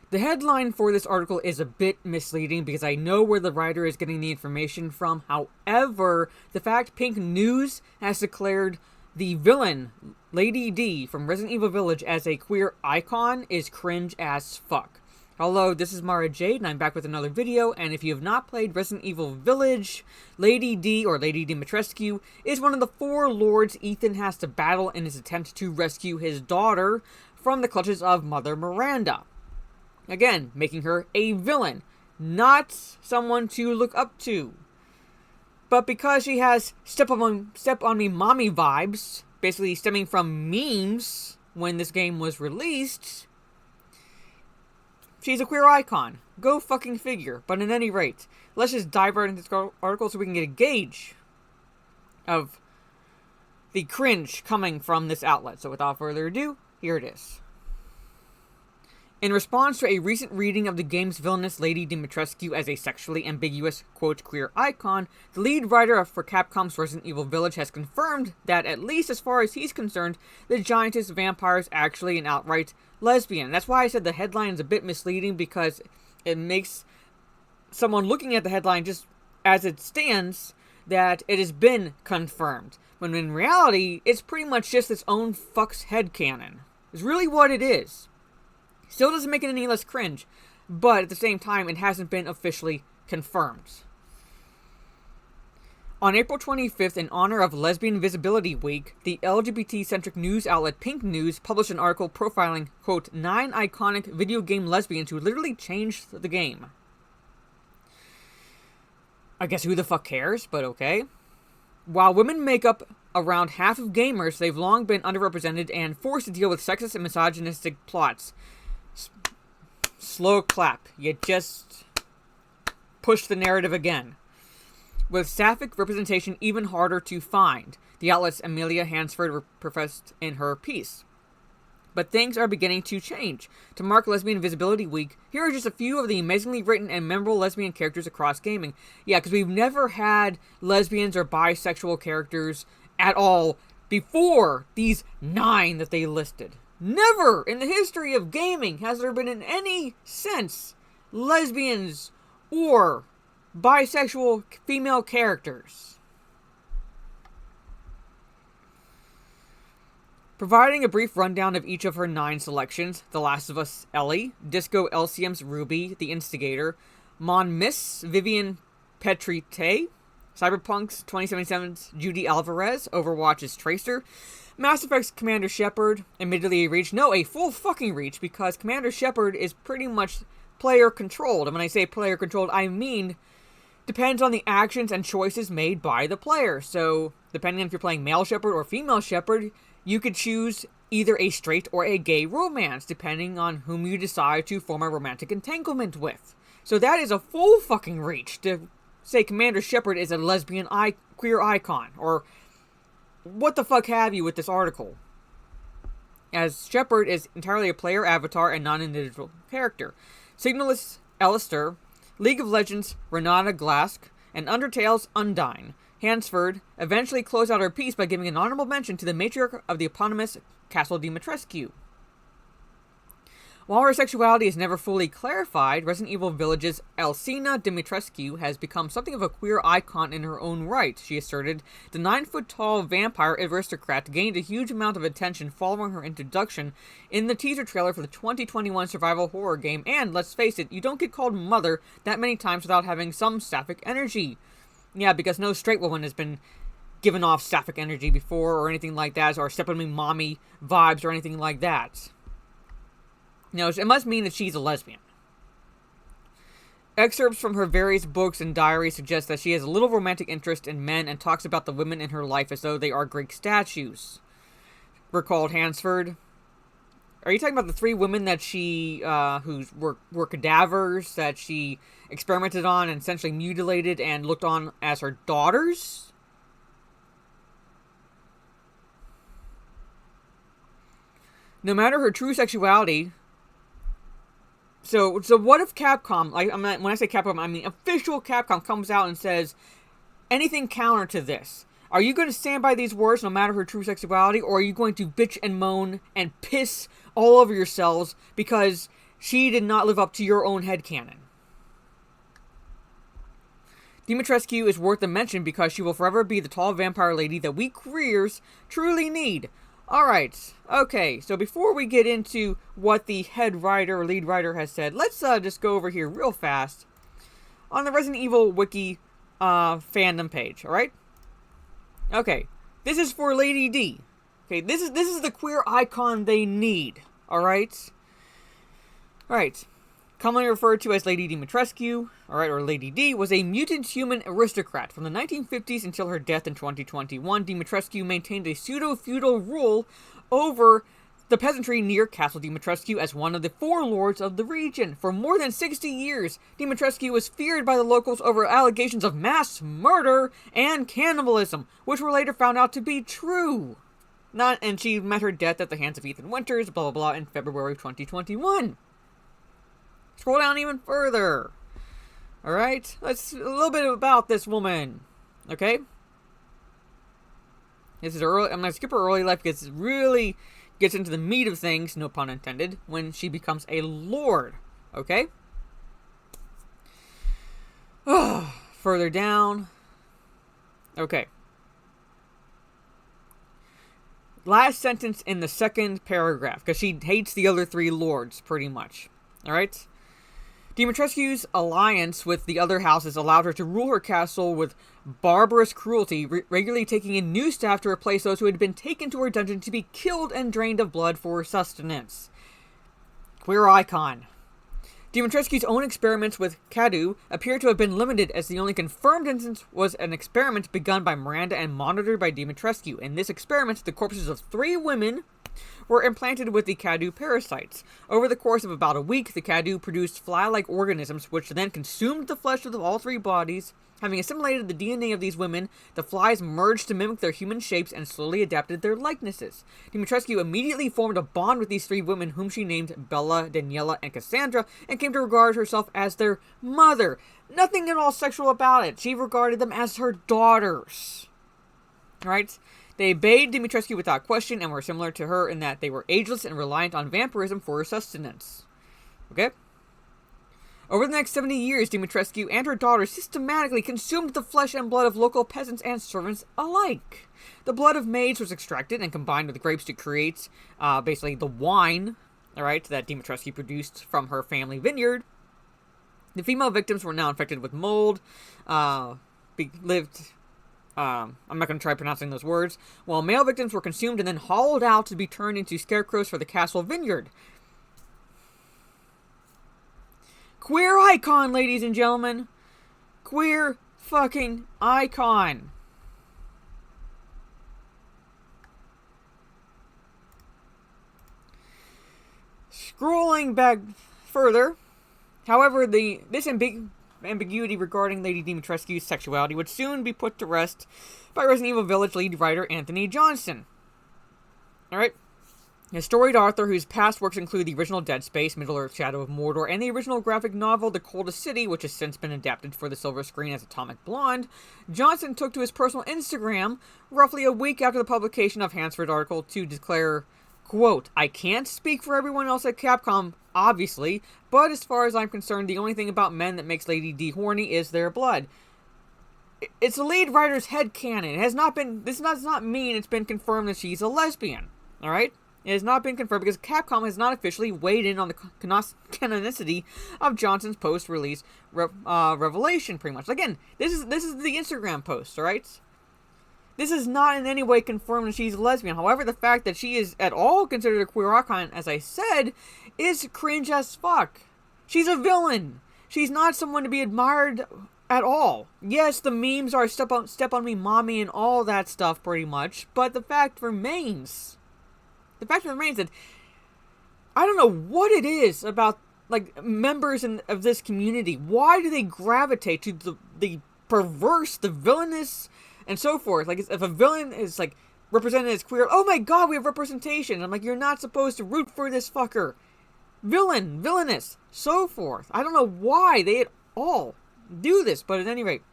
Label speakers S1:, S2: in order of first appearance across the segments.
S1: The headline for this article is a bit misleading because I know where the writer is getting the information from. However, the fact Pink News has declared the villain, Lady D from Resident Evil Village, as a queer icon is cringe as fuck. Hello, this is Mara Jade, and I'm back with another video, and if you have not played Resident Evil Village, Lady D, or Lady Dimitrescu, is one of the 4 lords Ethan has to battle in his attempt to rescue his daughter from the clutches of Mother Miranda. Again, making her a villain, not someone to look up to. But because she has step on me mommy vibes, basically stemming from memes when this game was released, she's a queer icon. Go fucking figure. But at any rate, let's just dive right into this article so we can get a gauge of the cringe coming from this outlet. So without further ado, here it is. In response to a recent reading of the game's villainous Lady Dimitrescu as a sexually ambiguous, quote, queer icon, the lead writer for Capcom's Resident Evil Village has confirmed that, at least as far as he's concerned, the giantess vampire is actually an outright lesbian. That's why I said the headline is a bit misleading, because it makes someone looking at the headline just as it stands that it has been confirmed. When in reality, it's pretty much just its own fuck's headcanon. It's really what it is. Still doesn't make it any less cringe, but at the same time, it hasn't been officially confirmed. On April 25th, in honor of Lesbian Visibility Week, the LGBT-centric news outlet Pink News published an article profiling, quote, 9 iconic video game lesbians who literally changed the game. I guess who the fuck cares, but okay. While women make up around half of gamers, they've long been underrepresented and forced to deal with sexist and misogynistic plots. Slow clap. You just pushed the narrative again. With sapphic representation even harder to find, the outlet's Amelia Hansford professed in her piece. But things are beginning to change. To mark Lesbian Visibility Week, here are just a few of the amazingly written and memorable lesbian characters across gaming. Yeah, because we've never had lesbians or bisexual characters at all before these 9 that they listed. Never in the history of gaming has there been in any sense lesbians or bisexual female characters. Providing a brief rundown of each of her 9 selections: The Last of Us Ellie, Disco Elysium's Ruby, the Instigator, Mon Miss Vivian Petrite, Cyberpunk's 2077's Judy Alvarez, Overwatch's Tracer, Mass Effect's Commander Shepard, admittedly a reach. No, a full fucking reach, because Commander Shepard is pretty much player-controlled. And when I say player-controlled, I mean depends on the actions and choices made by the player. So, depending on if you're playing male Shepard or female Shepard, you could choose either a straight or a gay romance, depending on whom you decide to form a romantic entanglement with. So that is a full fucking reach to say Commander Shepard is a lesbian queer icon, or what the fuck have you with this article, as Shepard is entirely a player avatar and non-individual character. Signalist Alistair, League of Legends Renata Glask, and Undertale's Undyne. Hansford eventually closed out her piece by giving an honorable mention to the matriarch of the eponymous Castle Dimitrescu. While her sexuality is never fully clarified, Resident Evil Village's Alcina Dimitrescu has become something of a queer icon in her own right. She asserted, the 9-foot-tall vampire aristocrat gained a huge amount of attention following her introduction in the teaser trailer for the 2021 survival horror game, and, let's face it, you don't get called mother that many times without having some sapphic energy. Yeah, because no straight woman has been given off sapphic energy before, or anything like that, or step on me mommy vibes, or anything like that. No, it must mean that she's a lesbian. Excerpts from her various books and diaries suggest that she has a little romantic interest in men and talks about the women in her life as though they are Greek statues. Recalled Hansford. Are you talking about the 3 women that she, who were cadavers, that she experimented on and essentially mutilated and looked on as her daughters? No matter her true sexuality. So what if Capcom, when I say Capcom, I mean official Capcom, comes out and says anything counter to this? Are you going to stand by these words no matter her true sexuality, or are you going to bitch and moan and piss all over yourselves because she did not live up to your own headcanon. Dimitrescu is worth a mention because she will forever be the tall vampire lady that we queers truly need. Alright, okay, so before we get into what the head writer or lead writer has said, let's just go over here real fast on the Resident Evil Wiki fandom page, alright? Okay, this is for Lady D. Okay, this is the queer icon they need, alright? Alright, commonly referred to as Lady Dimitrescu, alright, or Lady D, was a mutant human aristocrat. From the 1950s until her death in 2021, Dimitrescu maintained a pseudo-feudal rule over the peasantry near Castle Dimitrescu as one of the 4 lords of the region. For more than 60 years, Dimitrescu was feared by the locals over allegations of mass murder and cannibalism, which were later found out to be true. And she met her death at the hands of Ethan Winters, blah blah blah, in February of 2021. Scroll down even further. Alright, let's a little bit about this woman. Okay? This is early. I'm going to skip her early life because it really gets into the meat of things, no pun intended, when she becomes a lord. Okay? Further down. Okay. Last sentence in the second paragraph, because she hates the other 3 lords, pretty much. Alright? Dimitrescu's alliance with the other houses allowed her to rule her castle with barbarous cruelty, regularly taking in new staff to replace those who had been taken to her dungeon to be killed and drained of blood for sustenance. Queer icon. Dimitrescu's own experiments with Cadu appear to have been limited, as the only confirmed instance was an experiment begun by Miranda and monitored by Dimitrescu. In this experiment, the corpses of 3 women were implanted with the Cadu parasites. Over the course of about a week, the Cadu produced fly-like organisms which then consumed the flesh of all 3 bodies. Having assimilated the DNA of these women, the flies merged to mimic their human shapes and slowly adapted their likenesses. Dimitrescu immediately formed a bond with these 3 women, whom she named Bella, Daniela, and Cassandra, and came to regard herself as their mother. Nothing at all sexual about it. She regarded them as her daughters. Alright? They obeyed Dimitrescu without question and were similar to her in that they were ageless and reliant on vampirism for sustenance. Okay? Over the next 70 years, Dimitrescu and her daughters systematically consumed the flesh and blood of local peasants and servants alike. The blood of maids was extracted and combined with the grapes to create, basically, the wine, alright, that Dimitrescu produced from her family vineyard. The female victims were now infected with mold, I'm not going to try pronouncing those words, while male victims were consumed and then hollowed out to be turned into scarecrows for the castle vineyard. Queer icon, ladies and gentlemen. Queer fucking icon. Scrolling back further, however, this ambiguity regarding Lady Dimitrescu's sexuality would soon be put to rest by Resident Evil Village lead writer Anthony Johnson. Alright? A storied author whose past works include the original Dead Space, Middle-earth: Shadow of Mordor, and the original graphic novel The Coldest City, which has since been adapted for the silver screen as Atomic Blonde, Johnson took to his personal Instagram roughly a week after the publication of Hansford's article to declare, quote, "I can't speak for everyone else at Capcom, obviously, but as far as I'm concerned, the only thing about men that makes Lady D horny is their blood." It's the lead writer's headcanon. It has not been, this does not mean it's been confirmed that she's a lesbian, alright? It has not been confirmed because Capcom has not officially weighed in on the canonicity of Johnson's post-release revelation, pretty much. Again, this is the Instagram post, alright? This is not in any way confirmed that she's a lesbian. However, the fact that she is at all considered a queer icon, as I said, is cringe as fuck. She's a villain. She's not someone to be admired at all. Yes, the memes are step on me mommy and all that stuff pretty much, but the fact remains that I don't know what it is about, like, members of this community. Why do they gravitate to the perverse, the villainous, and so forth? Like, if a villain is, like, represented as queer, oh my god, we have representation. I'm like, you're not supposed to root for this fucker. Villain, villainous, so forth. I don't know why they at all do this, but at any rate,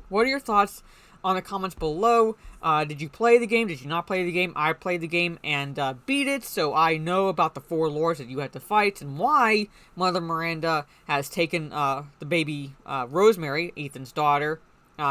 S1: what are your thoughts on the comments below. Did you play the game? Did you not play the game? I played the game and beat it, so I know about the 4 lords that you have to fight and why Mother Miranda has taken the baby Rosemary, Ethan's daughter,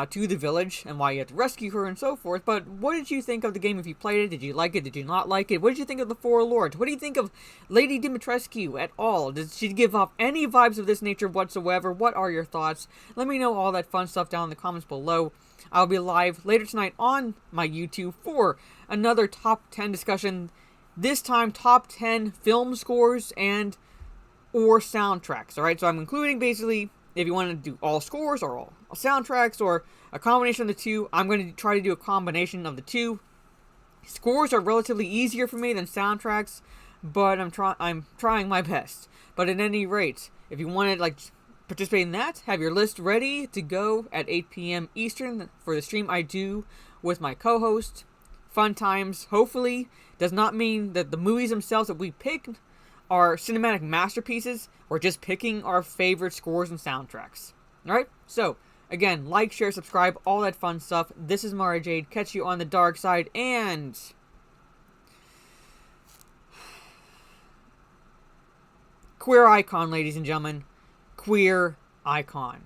S1: to the village, and why you have to rescue her and so forth. But what did you think of the game? If you played it, did you like it? Did you not like it? What did you think of the 4 lords? What do you think of Lady Dimitrescu at all? Did she give off any vibes of this nature whatsoever? What are your thoughts? Let me know all that fun stuff down in the comments below. I'll be live later tonight on my YouTube for another top 10 discussion. This time, top 10 film scores and or soundtracks. Alright, so I'm including basically, if you want to do all scores or all soundtracks or a combination of the two, I'm going to try to do a combination of the two. Scores are relatively easier for me than soundtracks, but I'm trying my best. But at any rate, if you want to participate in that, have your list ready to go at 8 p.m. Eastern for the stream I do with my co-host. Fun times, hopefully. Does not mean that the movies themselves that we pick are cinematic masterpieces. We're just picking our favorite scores and soundtracks. Alright? So, again, like, share, subscribe, all that fun stuff. This is Mara Jade. Catch you on the dark side, and queer icon, ladies and gentlemen. Queer icon.